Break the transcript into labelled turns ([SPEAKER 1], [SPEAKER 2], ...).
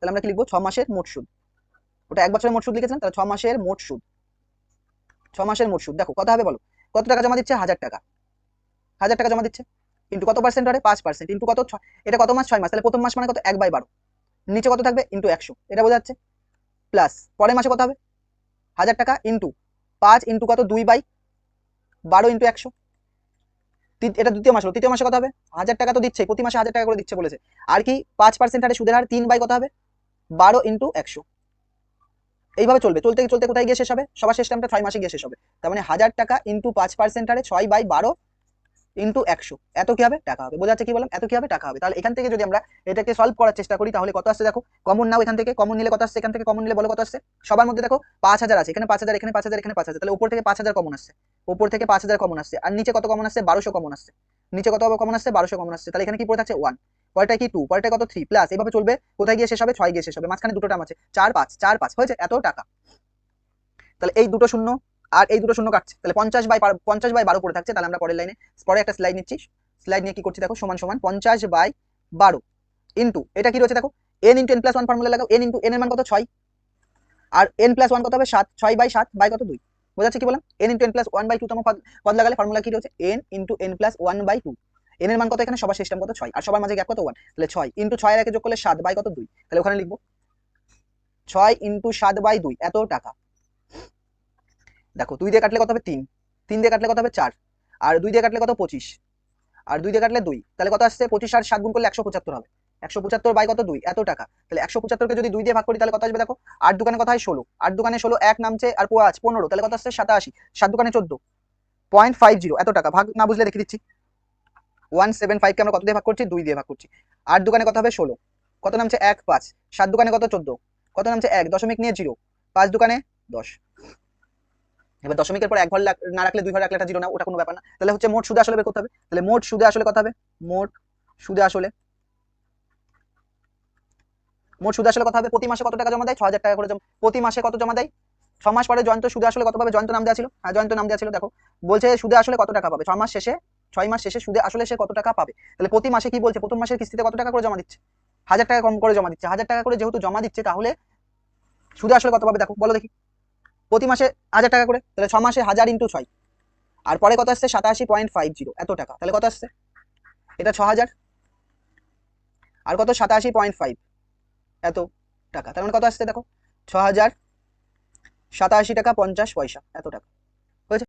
[SPEAKER 1] তাহলে আমরা কি লিখবো 6 মাসের মোট সুদ। ওটা 1 বছরের মোট সুদ লিখেছিলাম, তাহলে 6 মাসের মোট সুদ। 6 মাসের মোট সুদ দেখো কত হবে বলো, কত টাকা জমা দিচ্ছে 1000 টাকা, 1000 টাকা জমা দিচ্ছে ইন্টু কত পার্সেন্ট হারে 5% ইন্টু কত, এটা কত মাস 6 মাস, তাহলে প্রথম মাস মানে কত 1/12, নিচে কত থাকবে ইন্টু 100, এটা বোঝা যাচ্ছে। প্লাস পরের মাসে কত হবে 1000 টাকা ইন্টু 5 ইন্টু কত 2/12 ইন্টু 100, এটা দ্বিতীয় মাস হলো। তৃতীয় মাসে কত হবে 1000 টাকা তো দিচ্ছে, প্রতি মাসে 1000 টাকা করে দিচ্ছে বলেছে, আর কি 5% হারে সুদের হার 3 বাই কত হবে 12 ইন্টু 100। এইভাবে চলবে, চলতে চলতে কোথায় গিয়ে শেষ হবে, সবার শেষ টাইমটা 6 মাসে গিয়ে শেষ হবে। তার মানে 1000 টাকা ইন্টু 5% হারে 6/12 ইন্টু 100, এত কি হবে টাকা হবে। বোঝা যাচ্ছে কি বললাম, এত কি হবে টাকা হবে। তাহলে এখান থেকে যদি আমরা এটাকে সলভ করার চেষ্টা করি তাহলে কত আসছে দেখো, কমন নাও, এখান থেকে কমন নিলে কত আসছে, এখান থেকে কমন নিলে বলো কত আসছে। সবার মধ্যে দেখো 5000 আছে, এখানে 5000, এখানে 5000, এখানে 5000, তাহলে উপর থেকে 5000 কমন আসছে, উপর থেকে 5000 কমন আসছে, আর নিচে কত কমন আসছে 1200 কমন আসছে, নিচে কত কমন আসছে 1200 কমন আসছে। তাহলে এখানে কি পড়ে থাকছে 1, পরেরটা কি 2, পরেরটা কত 3, প্লাস এইভাবে চলবে, কোথায় গিয়ে শেষ হবে 6 গিয়ে শেষ হবে, মাঝখানে দুটো টার্ম আছে 4 5, 4 5 হয়েছে এত টাকা। তাহলে এই দুটো শূন্য আর এই দুটো শূন্য কাটছে, তাহলে 50/12 পড়ে থাকছে। তাহলে আমরা পরের লাইনে, পরে একটা স্লাইড নিচ্ছি, স্লাইড নিয়ে কি করছি দেখো, সমান সমান 50/12 ইন্টু এটা কি রয়েছে দেখো n into n plus 1 formula লাগাও, n ইন্টু n এর মান কত 6, আর n প্লাস 1 কত হবে 7, 6/7 বাই কত 2, বোঝা যাচ্ছে কি বললাম। n ইন্টু n প্লাস 1/2 তম পদ লাগালে ফর্মুলা কি রয়েছে n into n plus 1/2, n এর মান কত এখানে সবার সিস্টেম কত 6, আর সবার মাঝে গ্যাপ কত 1, তাহলে 6 ইন্টু 6 এর একে যোগ করলে 7 বাই কত 2, তাহলে ওখানে লিখবো 6 ইন্টু 7/2 এত টাকা। দেখো 2 দিয়ে কাটলে কত হবে 3, 3 দিয়ে কাটলে কত হবে 4, আর 2 দিয়ে কাটলে কত 25, আর 2 দিয়ে কাটলে 2, তাহলে কত আসছে 25 আর 7 গুণ করলে 175 হবে, 175 বাই কত 2 এত টাকা। তাহলে 175 কে যদি 2 দিয়ে ভাগ করি তাহলে কত আসবে দেখো, 8 দোকানে কত হয় 16, 8 দোকানে 16, 1 নামছে আর 5 15, তাহলে কত আসছে 87, 7 দোকানে 14.50 এত টাকা। ভাগ না বুঝলে দেখে দিচ্ছি, 175 কে আমরা কত দিয়ে ভাগ করছি 2 দিয়ে ভাগ করছি, 8 দোকানে কত হবে 16, কত নামছে 1 5, 7 দোকানে কত 14, কত নামছে 1 দশমিক নিয়ে 0, 5 দোকানে 10। এবার দশমিকের পর 1 ঘর না রাখলে 2 ঘর রাখলে একটা 0 না, ওটা কোনো ব্যাপার না। তাহলে হচ্ছে মোট সুদে আসলে বের করতে হবে, তাহলে মোট সুদে আসলে কত হবে, মোট সুদে আসলে, মোট সুদে আসলে কত হবে, প্রতি মাসে কত টাকা জমা দেয় 6000 টাকা করে প্রতি মাসে কত জমা দেয় 6 মাস পরে জয়ন্ত সুদে আসলে কত পাবে, জয়ন্ত নাম দেওয়া ছিল, হ্যাঁ জয়ন্ত নাম দেওয়া ছিল। দেখো বলছে সুদে আসলে কত টাকা পাবে 6 মাস শেষে, 6 মাস শেষে সুদে আসলে সে কত টাকা পাবে। তাহলে প্রতি মাসে কি বলছে, প্রথম মাসের কিস্তিতে কত টাকা করে জমা দিচ্ছে 1000 টাকা কম করে জমা দিচ্ছে, 1000 টাকা করে যেহেতু জমা দিচ্ছে তাহলে সুদে আসলে কত পাবে দেখো বলো দেখি, প্রতি মাসে 1000 টাকা করে, তাহলে 6 মাসে 1000 ইন্টু 6, আর পরে কত আসছে 87.50 এত টাকা, তাহলে কত আসছে এটা 6000 আর কত 87.5 এত টাকা, তার মানে কত আসছে দেখো 6087 টাকা 50 পয়সা এত টাকা।